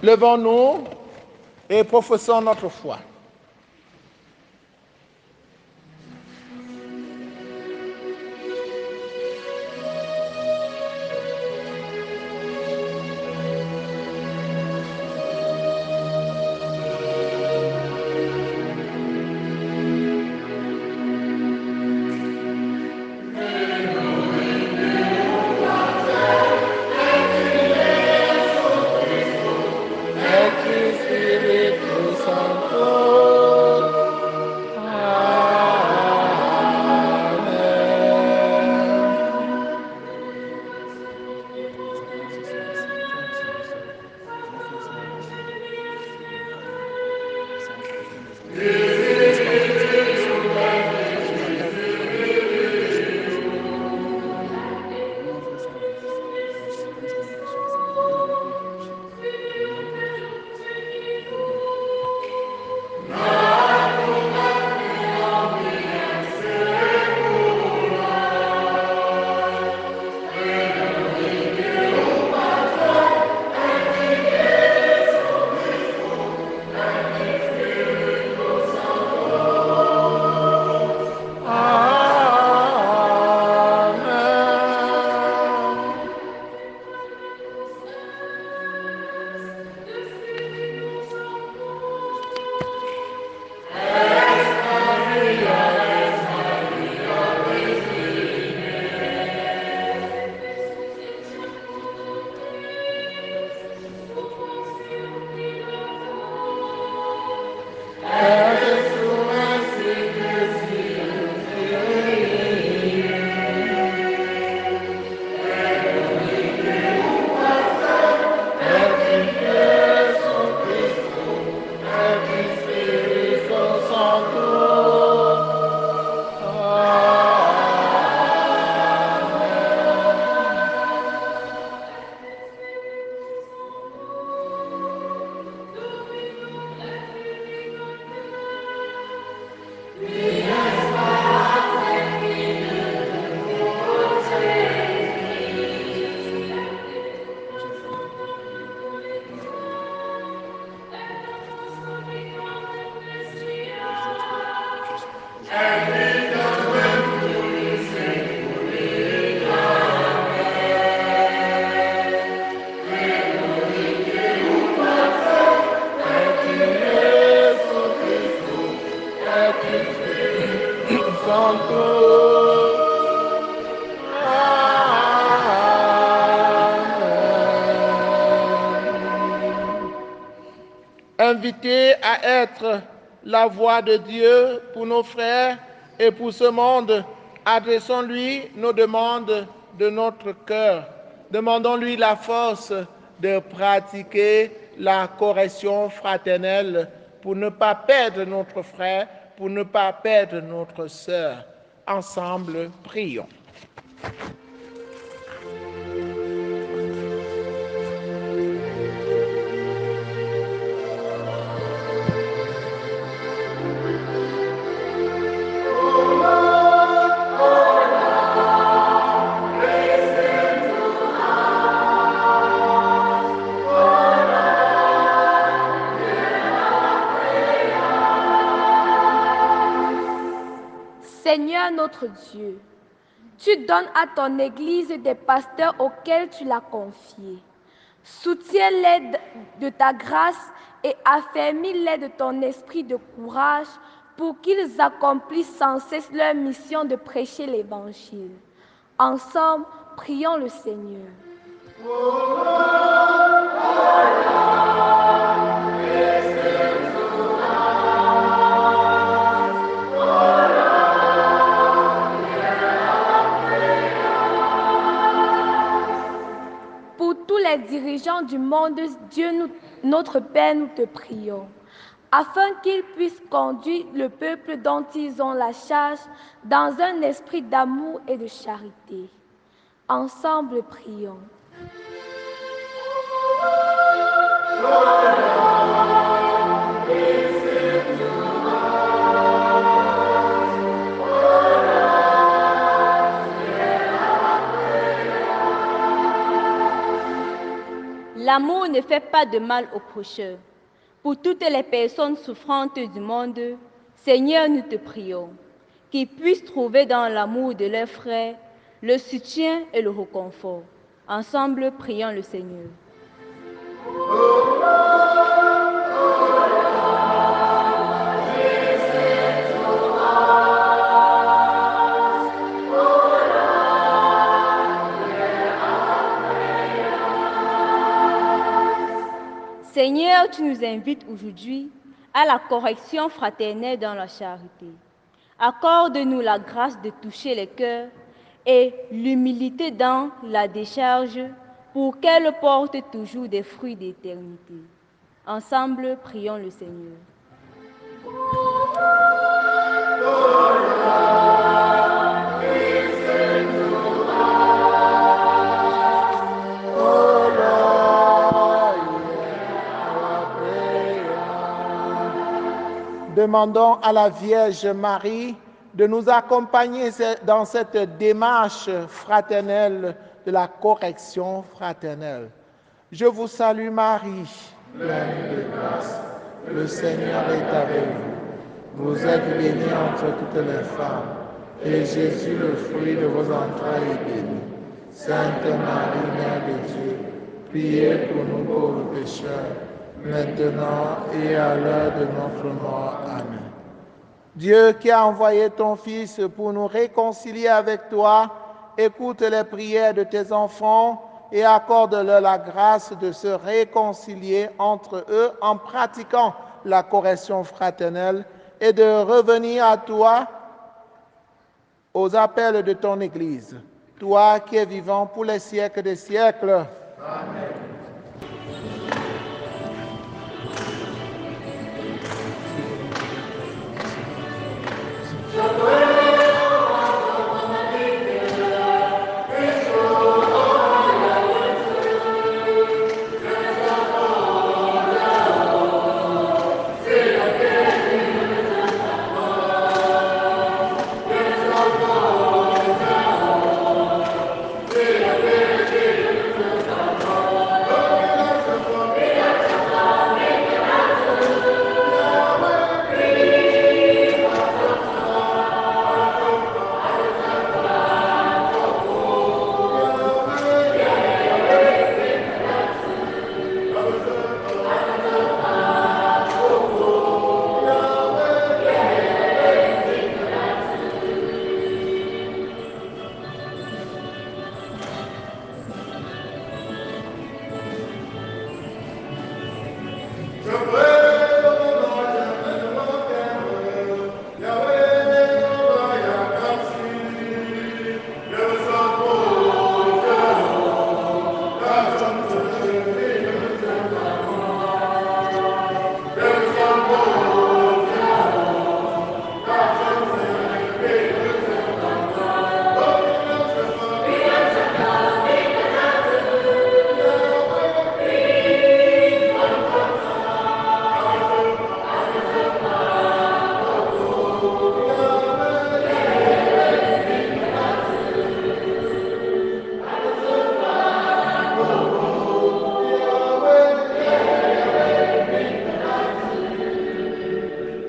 Levons-nous et professons notre foi. Invité à être la voix de Dieu pour nos frères et pour ce monde, adressons-lui nos demandes de notre cœur. Demandons-lui la force de pratiquer la correction fraternelle pour ne pas perdre notre frère, pour ne pas perdre notre sœur. Ensemble, prions. Seigneur notre Dieu, tu donnes à ton Église des pasteurs auxquels tu l'as confié. Soutiens-les de ta grâce et affermis-les de ton esprit de courage pour qu'ils accomplissent sans cesse leur mission de prêcher l'Évangile. Ensemble, prions le Seigneur. Pour tous les dirigeants du monde, Dieu, notre Père, nous te prions, afin qu'ils puissent conduire le peuple dont ils ont la charge dans un esprit d'amour et de charité. Ensemble, prions. L'amour ne fait pas de mal au prochain. Pour toutes les personnes souffrantes du monde, Seigneur, nous te prions, qu'ils puissent trouver dans l'amour de leurs frères le soutien et le réconfort. Ensemble, prions le Seigneur. Seigneur, tu nous invites aujourd'hui à la correction fraternelle dans la charité. Accorde-nous la grâce de toucher les cœurs et l'humilité dans la décharge pour qu'elle porte toujours des fruits d'éternité. Ensemble, prions le Seigneur. Demandons à la Vierge Marie de nous accompagner dans cette démarche fraternelle de la correction fraternelle. Je vous salue Marie, pleine de grâce, le Seigneur est avec vous. Vous êtes bénie entre toutes les femmes, et Jésus, le fruit de vos entrailles, est béni. Sainte Marie, Mère de Dieu, priez pour nous pauvres pécheurs, maintenant et à l'heure de notre mort. Amen. Dieu qui a envoyé ton Fils pour nous réconcilier avec toi, écoute les prières de tes enfants et accorde-leur la grâce de se réconcilier entre eux en pratiquant la correction fraternelle et de revenir à toi aux appels de ton Église. Toi qui es vivant pour les siècles des siècles. Amen.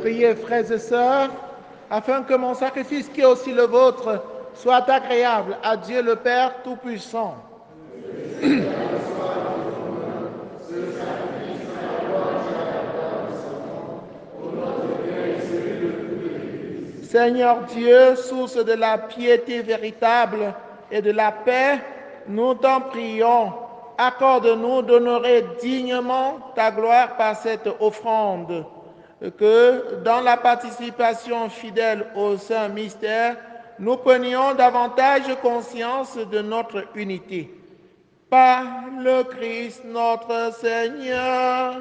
Priez, frères et sœurs, afin que mon sacrifice, qui est aussi le vôtre, soit agréable à Dieu le Père Tout-Puissant. Seigneur Dieu, source de la piété véritable et de la paix, nous t'en prions, accorde-nous d'honorer dignement ta gloire par cette offrande, que dans la participation fidèle au saint mystère, nous prenions davantage conscience de notre unité. Par le Christ notre Seigneur.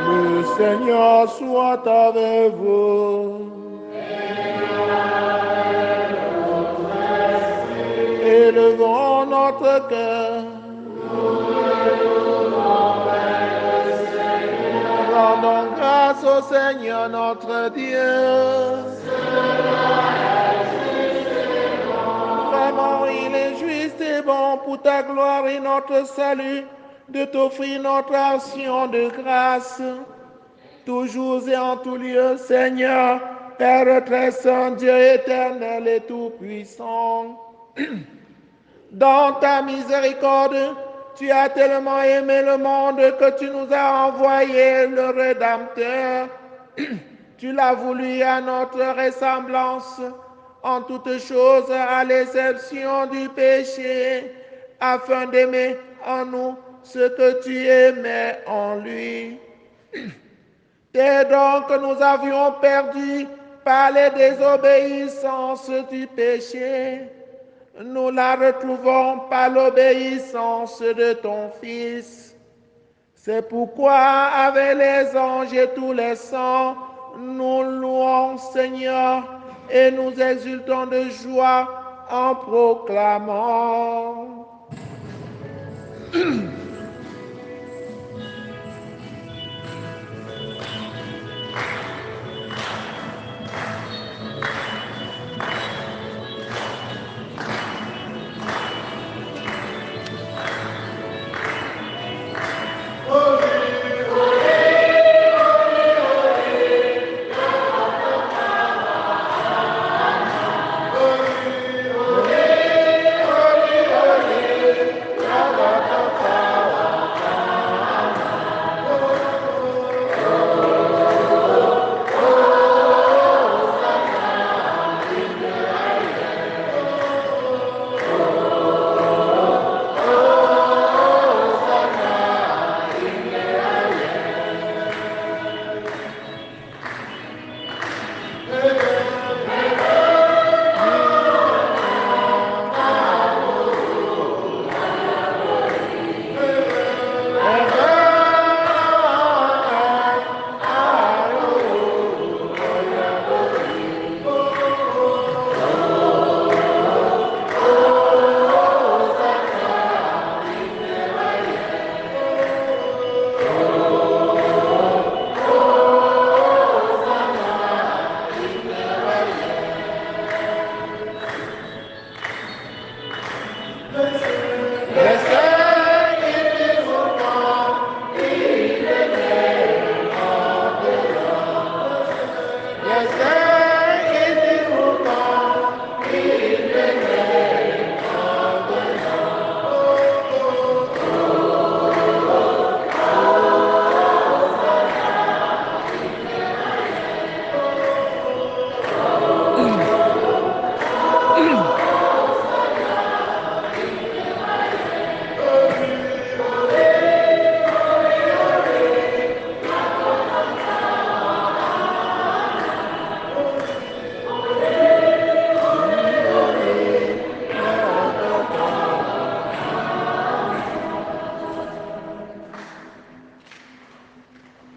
Le Seigneur soit avec vous. Élevons notre cœur. Rendons grâce au Seigneur notre Dieu. Vraiment, il est juste et supplions pour ta gloire et notre salut de t'offrir notre action de grâce. Toujours et en tout lieu, Seigneur, Père très saint, Dieu éternel et tout-puissant. Dans ta miséricorde, tu as tellement aimé le monde que tu nous as envoyé le Rédempteur. Tu l'as voulu à notre ressemblance, en toutes choses à l'exception du péché, afin d'aimer en nous ce que tu aimais en lui. Dès donc que nous avions perdu par les désobéissances du péché, nous la retrouvons par l'obéissance de ton Fils. C'est pourquoi, avec les anges et tous les saints, nous louons, Seigneur, et nous exultons de joie en proclamant.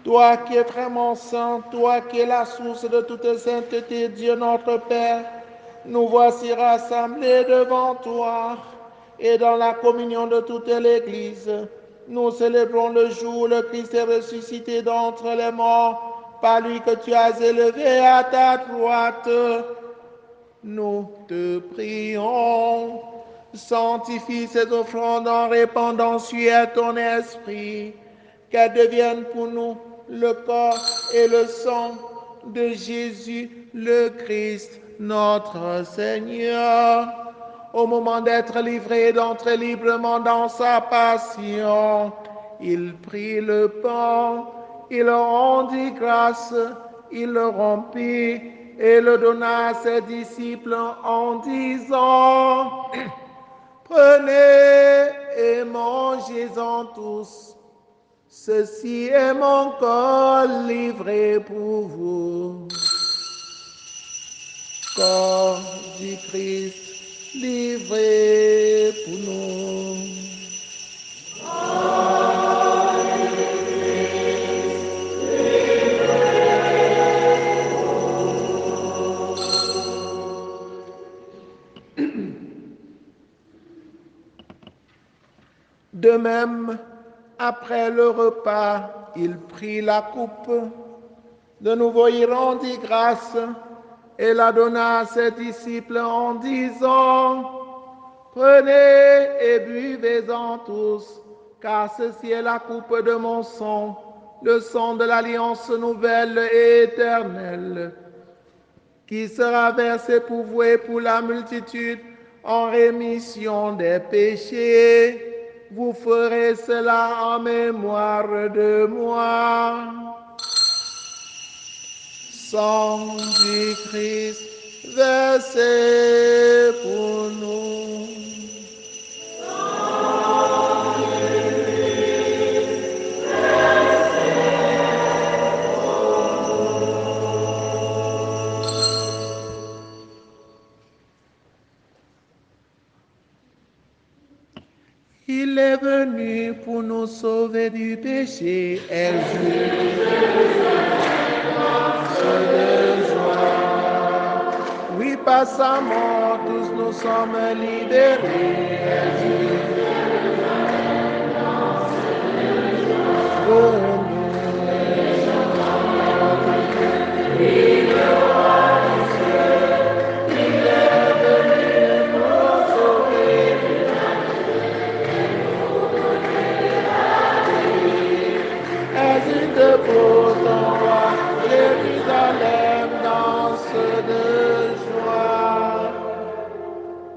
Toi qui es vraiment saint, toi qui es la source de toute sainteté, Dieu notre Père, nous voici rassemblés devant toi et dans la communion de toute l'Église. Nous célébrons le jour où le Christ est ressuscité d'entre les morts, par lui que tu as élevé à ta droite. Nous te prions, sanctifie ces offrandes en répandant sur ton esprit, qu'elles deviennent pour nous le corps et le sang de Jésus le Christ, notre Seigneur. Au moment d'être livré et d'entrer librement dans sa passion, il prit le pain, il rendit grâce, il le rompit et le donna à ses disciples en disant: Prenez et mangez-en tous. Ceci est mon corps livré pour vous. Corps du Christ livré pour nous. De même, après le repas, il prit la coupe. De nouveau, il rendit grâce et la donna à ses disciples en disant: Prenez et buvez-en tous, car ceci est la coupe de mon sang, le sang de l'alliance nouvelle et éternelle, qui sera versé pour vous et pour la multitude en rémission des péchés. Vous ferez cela en mémoire de moi. Sang du Christ versé pour nous. Il est venu pour nous sauver du péché et de joie. Oui, par sa mort, tous nous sommes libérés. Pour ton roi, Jérusalem danse de joie.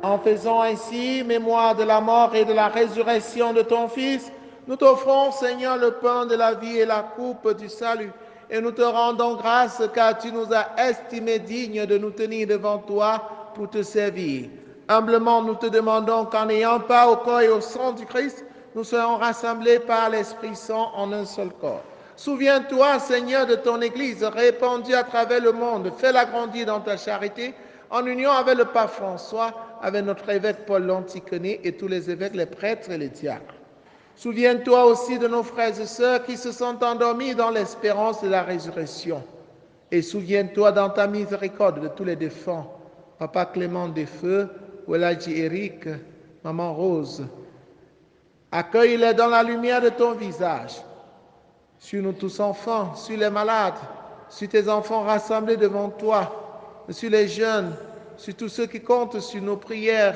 En faisant ainsi mémoire de la mort et de la résurrection de ton Fils, nous t'offrons, Seigneur, le pain de la vie et la coupe du salut. Et nous te rendons grâce car tu nous as estimés dignes de nous tenir devant toi pour te servir. Humblement, nous te demandons qu'en ayant part au corps et au sang du Christ, nous soyons rassemblés par l'Esprit Saint en un seul corps. Souviens-toi, Seigneur, de ton Église répandue à travers le monde. Fais-la grandir dans ta charité, en union avec le pape François, avec notre évêque Paul l'Anticoné et tous les évêques, les prêtres et les diacres. Souviens-toi aussi de nos frères et sœurs qui se sont endormis dans l'espérance de la résurrection. Et souviens-toi dans ta miséricorde de tous les défunts, Papa Clément Desfeux, Oueladji Eric, Maman Rose. Accueille-les dans la lumière de ton visage. Sur nous tous enfants, sur les malades, sur tes enfants rassemblés devant toi, sur les jeunes, sur tous ceux qui comptent sur nos prières,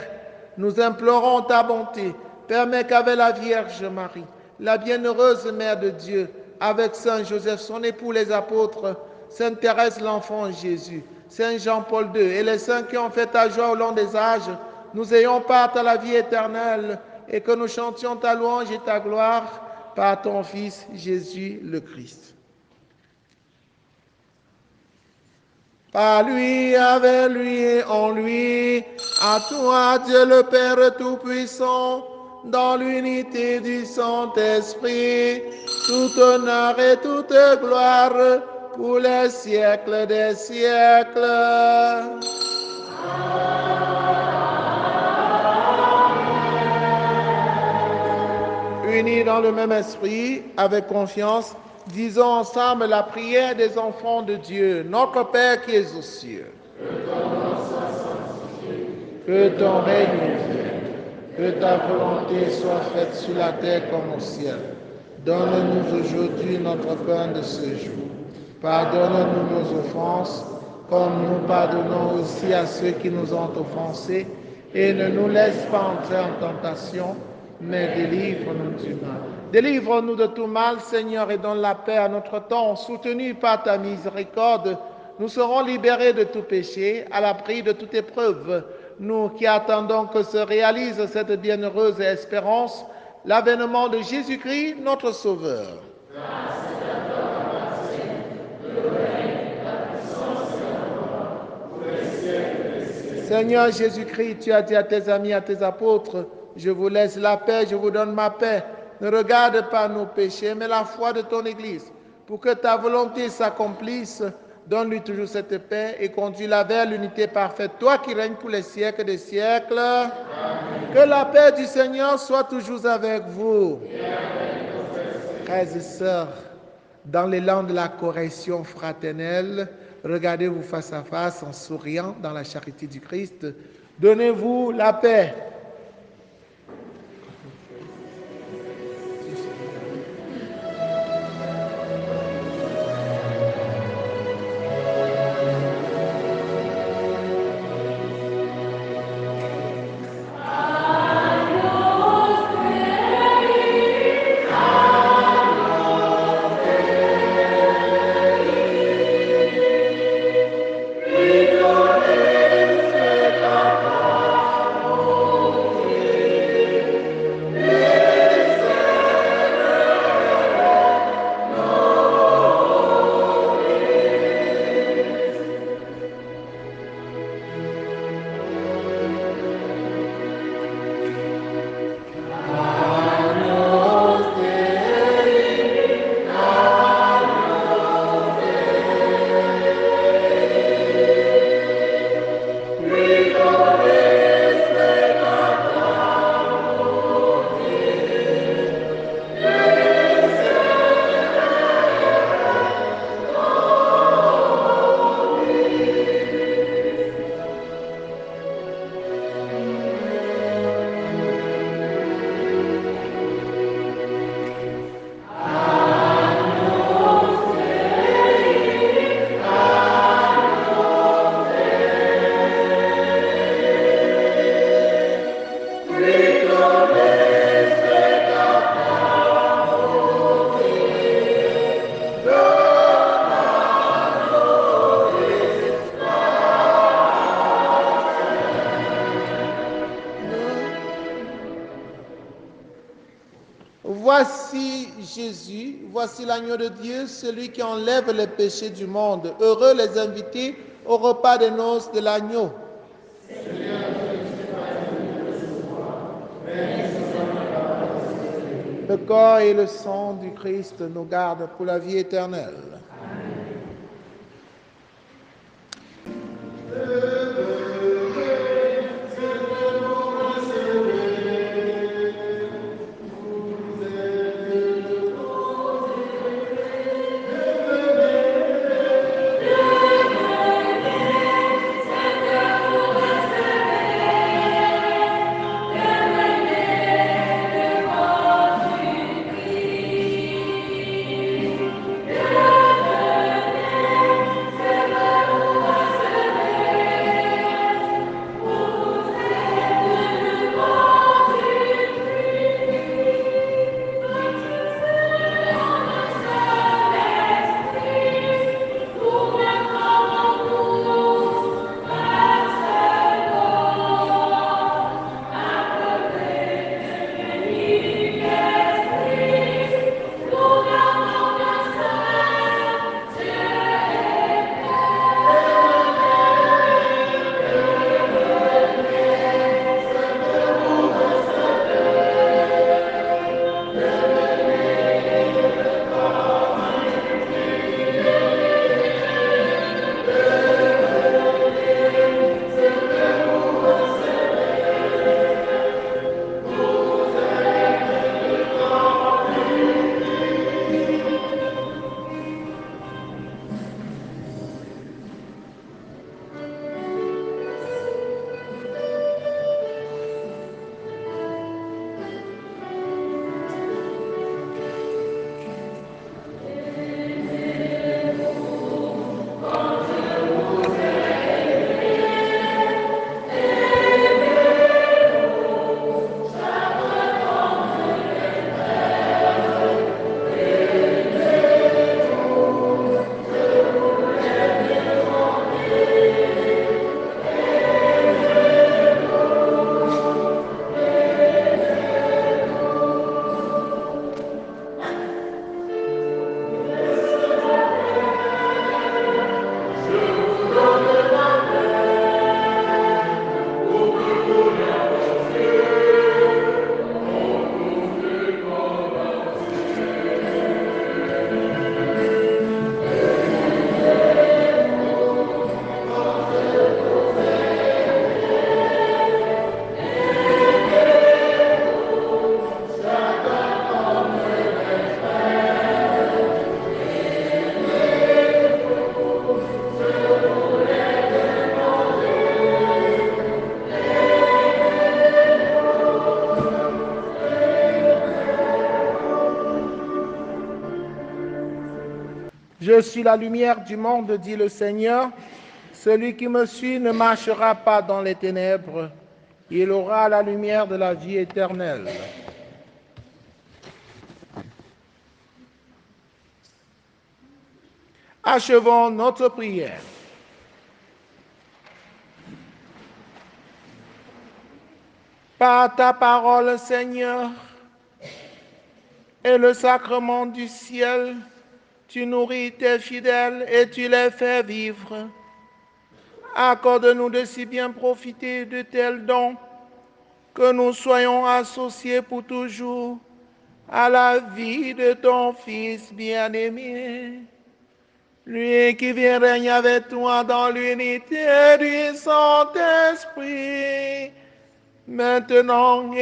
nous implorons ta bonté. Permets qu'avec la Vierge Marie, la bienheureuse Mère de Dieu, avec Saint Joseph, son époux, les apôtres, Sainte Thérèse, l'enfant Jésus, Saint Jean-Paul II et les saints qui ont fait ta joie au long des âges, nous ayons part à la vie éternelle et que nous chantions ta louange et ta gloire par ton Fils Jésus le Christ. Par lui, avec lui et en lui, à toi Dieu le Père Tout-Puissant, dans l'unité du Saint-Esprit, tout honneur et toute gloire pour les siècles des siècles. Unis dans le même esprit, avec confiance, disons ensemble la prière des enfants de Dieu. Notre Père qui es aux cieux, que ton règne vienne, que ta volonté soit faite sur la terre comme au ciel. Donne-nous aujourd'hui notre pain de ce jour. Pardonne-nous nos offenses, comme nous pardonnons aussi à ceux qui nous ont offensés, et ne nous laisse pas entrer en tentation, mais délivre-nous du mal. Délivre-nous de tout mal, Seigneur, et donne la paix à notre temps. Soutenus par ta miséricorde, nous serons libérés de tout péché, à l'abri de toute épreuve. Nous qui attendons que se réalise cette bienheureuse espérance, l'avènement de Jésus-Christ, notre Sauveur. Seigneur Jésus-Christ, tu as dit à tes amis, à tes apôtres, je vous laisse la paix, je vous donne ma paix. Ne regarde pas nos péchés, mais la foi de ton Église. Pour que ta volonté s'accomplisse, donne-lui toujours cette paix et conduis-la vers l'unité parfaite. Toi qui règnes pour les siècles des siècles, amen. Que la paix du Seigneur soit toujours avec vous. Frères et sœurs, dans l'élan de la correction fraternelle, regardez-vous face à face en souriant dans la charité du Christ. Donnez-vous la paix. Voici Jésus, voici l'agneau de Dieu, celui qui enlève les péchés du monde. Heureux les invités au repas des noces de l'agneau. Le corps et le sang du Christ nous gardent pour la vie éternelle. Je suis la lumière du monde, dit le Seigneur. Celui qui me suit ne marchera pas dans les ténèbres, il aura la lumière de la vie éternelle. Achevons notre prière. Par ta parole, Seigneur, et le sacrement du ciel, tu nourris tes fidèles et tu les fais vivre. Accorde-nous de si bien profiter de tels dons que nous soyons associés pour toujours à la vie de ton Fils bien-aimé. Lui qui vient régner avec toi dans l'unité du Saint-Esprit, maintenant et